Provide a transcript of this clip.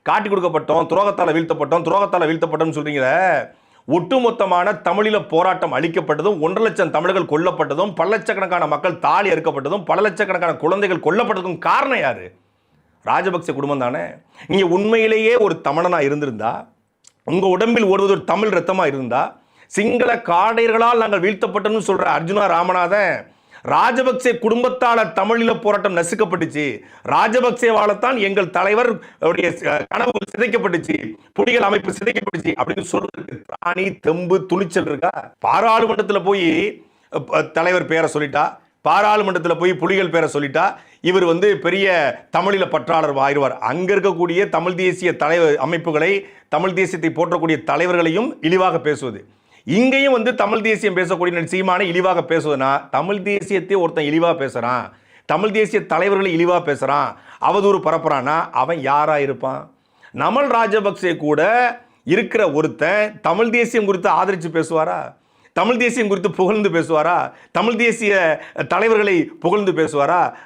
காட்டி கொடுக்கப்பட்டோம், துரோகத்தால வீழ்த்தப்பட்டோம் சொல்றீங்களே. ஒட்டுமொத்தமான தமிழீழ போராட்டம் அளிக்கப்பட்டதும் 1,00,000 தமிழர்கள் கொல்லப்பட்டதும் பல லட்சக்கணக்கான மக்கள் தாலி அறுக்கப்பட்டதும் பல லட்சக்கணக்கான குழந்தைகள் கொல்லப்பட்டதும் காரணம் யாரு? ராஜபக்சே குடும்பம் தானே. நீங்க உண்மையிலேயே ஒரு தமிழனா இருந்திருந்தா, உங்க உடம்பில் ஓடுவது ஒரு தமிழ் ரத்தமா இருந்தா, சிங்கள காடையர்களால் நாங்கள் வீழ்த்தப்பட்டோம்னு சொல்ற அர்ஜுனா ராமநாதன், ராஜபக்சே குடும்பத்தால தமிழீழ போராட்டம் நசுக்கப்பட்டுச்சு, ராஜபக்சேவாலத்தான் எங்கள் தலைவர் கனவு சிதைக்கப்பட்டுச்சு, புலிகள் அமைப்பு சிதைக்கப்பட்டுச்சு அப்படின்னு சொல்றதுக்கு ராணி தெம்பு துணிச்சல் இருக்கா? பாராளுமன்றத்தில் போய் தலைவர் பேரை சொல்லிட்டா, பாராளுமன்றத்தில் போய் புலிகள் பேரை சொல்லிட்டா இவர் பெரிய தமிழீழ பற்றாளர் ஆயிடுவார். அங்க இருக்கக்கூடிய தமிழ் தேசிய தலைவர் அமைப்புகளை, தமிழ் தேசியத்தை போற்றக்கூடிய தலைவர்களையும் இழிவாக பேசுவது, இங்கேயும் தமிழ் தேசியம் பேசக்கூடிய சீமானை இழிவாக பேசுவதுனா, தமிழ் தேசியத்தை ஒருத்தன் இழிவா பேசுறான், தமிழ் தேசிய தலைவர்களை இழிவா பேசுறான், அவதூறு பரப்புறானா அவன் யாரா இருப்பான்? நமல் ராஜபக்சே கூட இருக்கிற ஒருத்தன் தமிழ் தேசியம் குறித்து ஆதரிச்சு பேசுவாரா? தமிழ் தேசியம் குறித்து புகழ்ந்து பேசுவாரா? தமிழ் தேசிய தலைவர்களை புகழ்ந்து பேசுவாரா?